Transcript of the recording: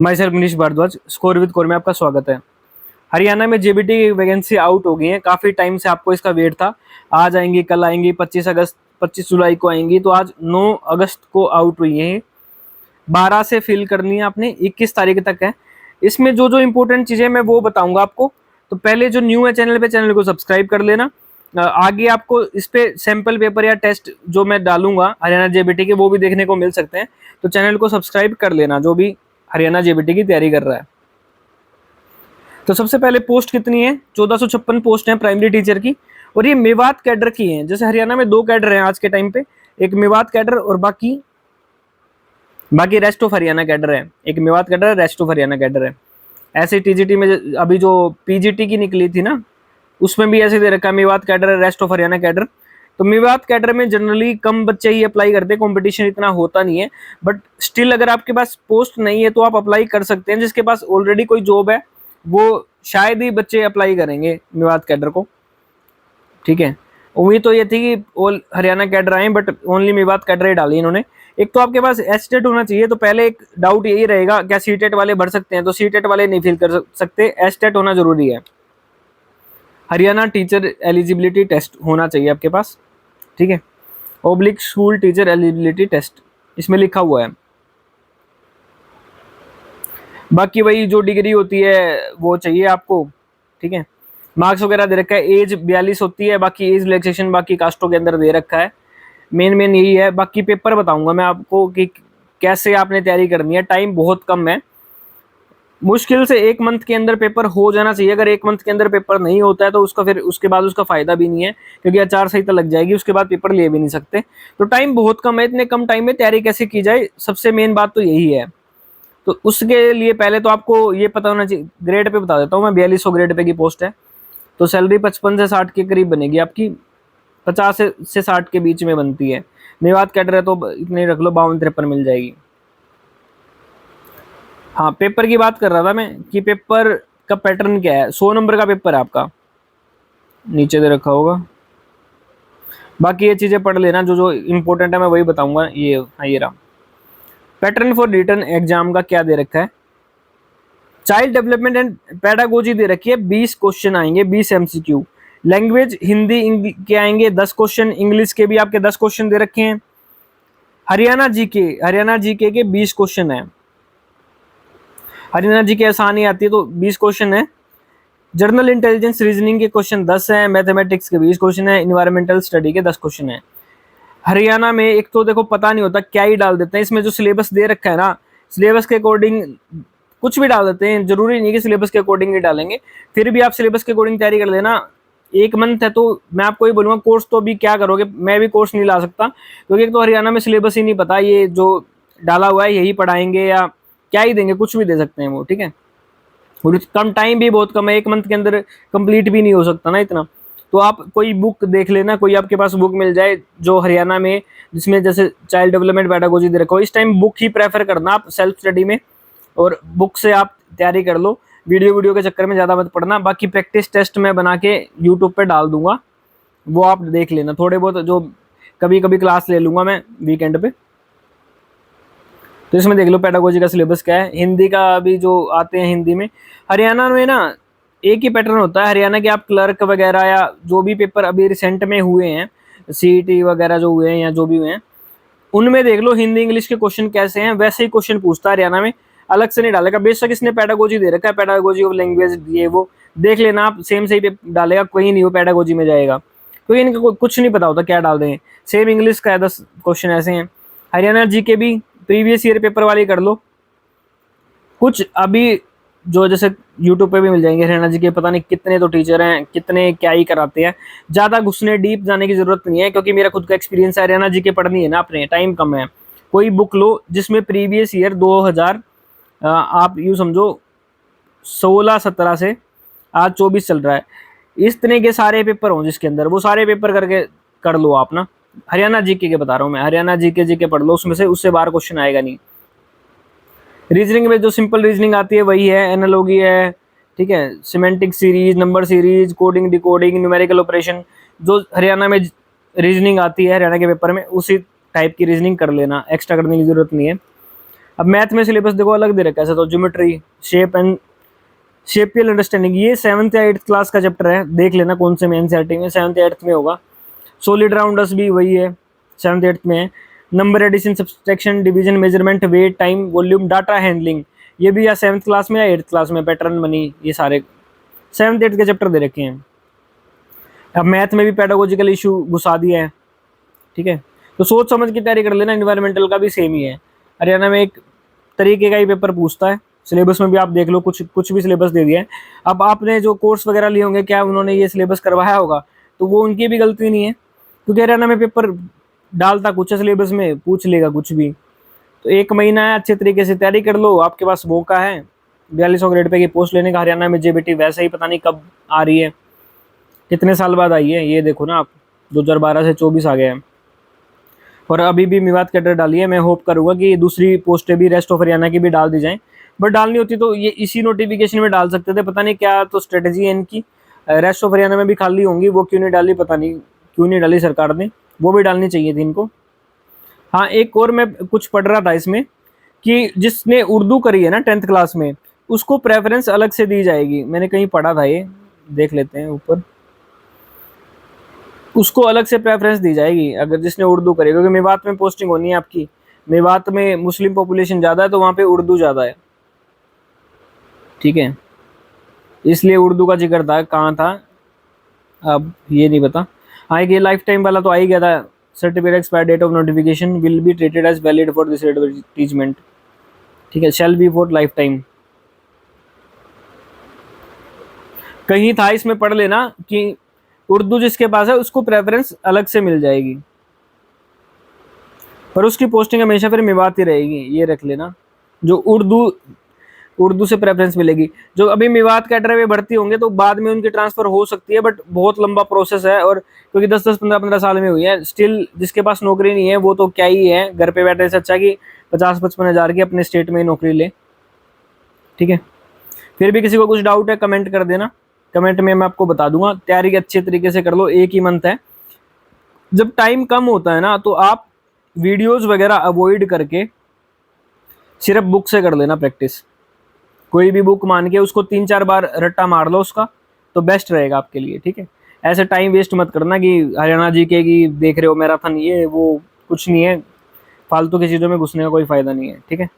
My self Manish Bhardwaj, score with core में आपका स्वागत है। हरियाणा में जेबीटी की वैकेंसी आउट हो गई है। काफ़ी टाइम से आपको इसका वेट था। आज आएंगी, कल आएंगी, 25 जुलाई को आएंगी, तो आज 9 अगस्त को आउट हुई है। 12 से फिल करनी है आपने, 21 तारीख तक है। इसमें जो जो इंपॉर्टेंट चीज़ें मैं वो बताऊंगा आपको। तो पहले जो न्यू है चैनल पे, चैनल को सब्सक्राइब कर लेना। आगे आपको इस पे सैंपल पेपर या टेस्ट जो मैं डालूंगा हरियाणा जेबीटी के, वो भी देखने को मिल सकते हैं। तो चैनल को सब्सक्राइब कर लेना जो भी हरियाणा जेबीटी की तैयारी कर रहा है। तो सबसे पहले पोस्ट कितनी है? 1456 पोस्ट है प्राइमरी टीचर की, और ये मेवात कैडर की है। जैसे हरियाणा में 2 कैडर हैं आज के टाइम पे, एक मेवात कैडर और बाकी रेस्ट ऑफ हरियाणा कैडर है। एक मेवात कैडर है, रेस्ट ऑफ हरियाणा कैडर है। ऐसे टीजीटी में अभी जो पीजीटी की निकली थी ना, उसमें भी ऐसे दे रखा है मेवात कैडर है, रेस्ट ऑफ हरियाणा कैडर। तो मेवात कैडर में जनरली कम बच्चे ही अप्लाई करते हैं, कंपटीशन इतना होता नहीं है। बट स्टिल अगर आपके पास पोस्ट नहीं है तो आप अप्लाई कर सकते हैं। जिसके पास ऑलरेडी कोई जॉब है वो शायद ही बच्चे अप्लाई करेंगे मेवात कैडर को। ठीक है, उम्मीद तो ये थी कि ऑल हरियाणा कैडर आए, बट ओनली मेवात कैडर ही डाली इन्होंने। एक तो आपके पास एचटेट होना चाहिए। तो पहले एक डाउट यही रहेगा, क्या सीटेट वाले भर सकते हैं? तो सीटेट वाले नहीं फिल कर सकते, एचटेट होना जरूरी है। हरियाणा टीचर एलिजिबिलिटी टेस्ट होना चाहिए आपके पास। ठीक है, ओब्लिक स्कूल टीचर एलिजिबिलिटी टेस्ट इसमें लिखा हुआ है। बाकी वही जो डिग्री होती है वो चाहिए आपको। ठीक है, मार्क्स वगैरह दे रखा है। एज 42 होती है, बाकी एज रिलैक्सेशन बाकी कास्टों के अंदर दे रखा है। मेन यही है। बाकी पेपर बताऊंगा मैं आपको कि कैसे आपने तैयारी करनी है। टाइम बहुत कम है, मुश्किल से 1 मंथ के अंदर पेपर हो जाना चाहिए। अगर 1 मंथ के अंदर पेपर नहीं होता है तो उसका फिर उसके बाद उसका फायदा भी नहीं है, क्योंकि आचार संहिता लग जाएगी, उसके बाद पेपर ले भी नहीं सकते। तो टाइम बहुत कम है, इतने कम टाइम में तैयारी कैसे की जाए, सबसे मेन बात तो यही है। तो उसके लिए पहले तो आपको ये पता होना चाहिए। ग्रेड पे बता देता हूँ मैं, 4200 ग्रेड पे की पोस्ट है। तो सैलरी 55 से 60 के करीब बनेगी आपकी, 50 से 60 के बीच में बनती है। मेवात कैडर है तो इतने रख लो, 52-53 मिल जाएगी। हाँ, पेपर की बात कर रहा था मैं कि पेपर का पैटर्न क्या है। 100 नंबर का पेपर है आपका, नीचे दे रखा होगा। बाकी ये चीज़ें पढ़ लेना, जो जो इम्पोर्टेंट है मैं वही बताऊंगा। ये हाँ, ये रहा पैटर्न फॉर रिटन एग्जाम का क्या दे रखा है। चाइल्ड डेवलपमेंट एंड पेडागोजी दे रखी है, 20 क्वेश्चन आएंगे, 20 एमसीक्यू। लैंग्वेज हिंदी के आएंगे 10 क्वेश्चन, इंग्लिश के भी आपके 10 क्वेश्चन दे रखे हैं। हरियाणा जीके के 20 क्वेश्चन है। हरियाणा जीके आसानी आती है तो 20 क्वेश्चन है। जर्नल इंटेलिजेंस रीजनिंग के क्वेश्चन 10 है, मैथमेटिक्स के 20 क्वेश्चन है, इन्वायरमेंटल स्टडी के 10 क्वेश्चन है। हरियाणा में एक तो देखो पता नहीं होता क्या ही डाल देते हैं इसमें। जो सिलेबस दे रखा है ना, सिलेबस के अकॉर्डिंग कुछ भी डाल देते हैं। जरूरी नहीं कि सिलेबस के अकॉर्डिंग ही डालेंगे, फिर भी आप सिलेबस के अकॉर्डिंग तैयारी कर लेना। 1 मंथ है तो मैं आपको ये बोलूँगा, कोर्स तो अभी क्या करोगे, मैं भी कोर्स नहीं ला सकता, क्योंकि एक तो हरियाणा में सिलेबस ही नहीं पता। ये जो डाला हुआ है यही पढ़ाएंगे या क्या ही देंगे, कुछ भी दे सकते हैं वो। ठीक है, और कम टाइम भी बहुत कम है, 1 मंथ के अंदर कंप्लीट भी नहीं हो सकता ना इतना। तो आप कोई बुक देख लेना, कोई आपके पास बुक मिल जाए जो हरियाणा में, जिसमें जैसे चाइल्ड डेवलपमेंट पेडागोजी दे रखो, इस टाइम बुक ही प्रेफर करना आप सेल्फ स्टडी में, और बुक से आप तैयारी कर लो। वीडियो के चक्कर में ज़्यादा मत पढ़ना। बाकी प्रैक्टिस टेस्ट मैं बना के यूट्यूब पे डाल दूंगा, वो आप देख लेना। थोड़े बहुत जो कभी कभी क्लास ले लूँगा मैं वीकेंड पे। तो इसमें देख लो पेडागोजी का सिलेबस क्या है। हिंदी का भी जो आते हैं हिंदी में, हरियाणा में ना एक ही पैटर्न होता है। हरियाणा के आप क्लर्क वगैरह या जो भी पेपर अभी रिसेंट में हुए हैं, सीईटी वगैरह जो हुए हैं या जो भी हुए हैं, उनमें देख लो हिंदी इंग्लिश के क्वेश्चन कैसे हैं, वैसे ही क्वेश्चन पूछता है हरियाणा में। अलग से नहीं डालेगा। बेशक इसने पेडागोजी दे रखा है, पेडागोजी ऑफ लैंग्वेज, ये वो देख लेना आप, सेम से ही डालेगा, कहीं नहीं हो पेडागोजी में जाएगा, क्योंकि इनका कुछ नहीं पता होता क्या डाल दें। सेम इंग्लिश का है, 10 क्वेश्चन ऐसे हैं। हरियाणा जीके भी प्रीवियस ईयर पेपर वाली कर लो। कुछ अभी जो जैसे यूट्यूब पे भी मिल जाएंगे हरियाणा जी के, पता नहीं कितने तो टीचर हैं, कितने क्या ही कराते हैं। ज़्यादा घुसने डीप जाने की जरूरत नहीं है, क्योंकि मेरा खुद का एक्सपीरियंस है। हरियाणा जी के पढ़नी है ना अपने, टाइम कम है। कोई बुक लो जिसमें प्रीवियस ईयर 2000 आप यूँ समझो 16-17 से आज 24 चल रहा है, इस तरह के सारे पेपर हों जिसके अंदर, वो सारे पेपर करके कर लो आप ना। हरियाणा जीके के बता रहा हूँ मैं, हरियाणा जीके पढ़ लो, उसमें से उससे बाहर क्वेश्चन आएगा नहीं। रीजनिंग में जो सिंपल रीजनिंग आती है वही है, एनालॉजी है, ठीक है, semantic series, number series, coding decoding, numerical operation, जो हरियाणा में रीजनिंग आती है हरियाणा के पेपर में, उसी टाइप की रीजनिंग कर लेना, एक्स्ट्रा करने की जरूरत नहीं है। अब मैथ में सिलेबस देखो अलग दे रखा है, ऐसा तो ज्योमेट्री, शेपियल अंडरस्टैंडिंग, ये 7th या 8th क्लास का चैप्टर है, देख लेना कौन से में एनसीईआरटी में 7th या 8th में होगा। सॉलिड राउंडर्स भी वही है, 7th 8th में है। Number addition, subtraction, division, measurement, weight, time, volume, data handling, ये भी या 7th क्लास में या 8th क्लास में, पैटर्न मनी, ये सारे 7th 8th के चैप्टर दे रखे हैं। अब मैथ में भी पेडागोजिकल इशू घुसा दिया है, ठीक है। तो सोच समझ की तैयारी कर लेना। एनवायरमेंटल का भी सेम ही है, हरियाणा में एक तरीके का ही पेपर पूछता है। सिलेबस में भी आप देख लो, कुछ भी सिलेबस दे दिया है। अब आपने जो कोर्स वगैरह लिए होंगे, क्या उन्होंने ये सिलेबस करवाया होगा, तो वो उनकी भी गलती नहीं है, क्योंकि हरियाणा में पेपर डालता कुछ है, सिलेबस में पूछ लेगा कुछ भी। तो 1 महीना है, अच्छे तरीके से तैयारी कर लो, आपके पास मौका है 4200 ग्रेड पे की पोस्ट लेने का। हरियाणा में जेबीटी वैसे ही पता नहीं कब आ रही है, कितने साल बाद आई है, ये देखो ना आप, 2012 से 24 आ गए हैं। और अभी भी मेवात कैडर डाली है, मैं होप करूंगा कि दूसरी पोस्टें भी रेस्ट ऑफ हरियाणा की भी डाल दी जाएं, बट डालनी होती तो ये इसी नोटिफिकेशन में डाल सकते थे, पता नहीं क्या तो स्ट्रेटेजी है इनकी। रेस्ट ऑफ हरियाणा में भी खाली होंगी, वो क्यों नहीं डाली, पता नहीं क्यों नहीं डाली सरकार ने, वो भी डालनी चाहिए थी इनको। हाँ, एक और मैं कुछ पढ़ रहा था इसमें कि जिसने उर्दू करी है ना 10th क्लास में, उसको प्रेफरेंस अलग से दी जाएगी, मैंने कहीं पढ़ा था, ये देख लेते हैं ऊपर। उसको अलग से प्रेफरेंस दी जाएगी अगर जिसने उर्दू करी, क्योंकि मेवात में पोस्टिंग होनी है आपकी, मेवात में मुस्लिम पॉपुलेशन ज़्यादा है, तो वहाँ पे उर्दू ज़्यादा है, ठीक है, इसलिए उर्दू का जिक्र था, कहाँ था अब ये नहीं पता। हाँ, ये लाइफ टाइम वाला तो आ ही गया था, certificate expire date of notification will be treated as valid for this advertisement, ठीक है, shall be for life time. कहीं था इसमें पढ़ लेना कि उर्दू जिसके पास है उसको प्रेफरेंस अलग से मिल जाएगी, पर उसकी पोस्टिंग हमेशा फिर मेवात ही रहेगी, ये रख लेना। जो उर्दू से प्रेफरेंस मिलेगी, जो अभी मेवात कैडर में भर्ती होंगे तो बाद में उनकी ट्रांसफर हो सकती है, बट बहुत लंबा प्रोसेस है, और क्योंकि 10-10 15-15 साल में हुई है, स्टिल जिसके पास नौकरी नहीं है वो तो क्या ही है, घर पे बैठने से अच्छा कि 50-55 हज़ार की अपने स्टेट में नौकरी ले, ठीक है। फिर भी किसी को कुछ डाउट है कमेंट कर देना, कमेंट में मैं आपको बता दूंगा। तैयारी अच्छे तरीके से कर लो, एक ही मंथ है, जब टाइम कम होता है ना तो आप वीडियोस वगैरह अवॉइड करके सिर्फ बुक से कर लेना प्रैक्टिस। कोई भी बुक मान के उसको 3-4 बार रट्टा मार लो उसका, तो बेस्ट रहेगा आपके लिए, ठीक है। ऐसे टाइम वेस्ट मत करना कि हरियाणा जीके की देख रहे हो मैराथन, ये वो कुछ नहीं है, फालतू की चीज़ों में घुसने का कोई फ़ायदा नहीं है, ठीक है।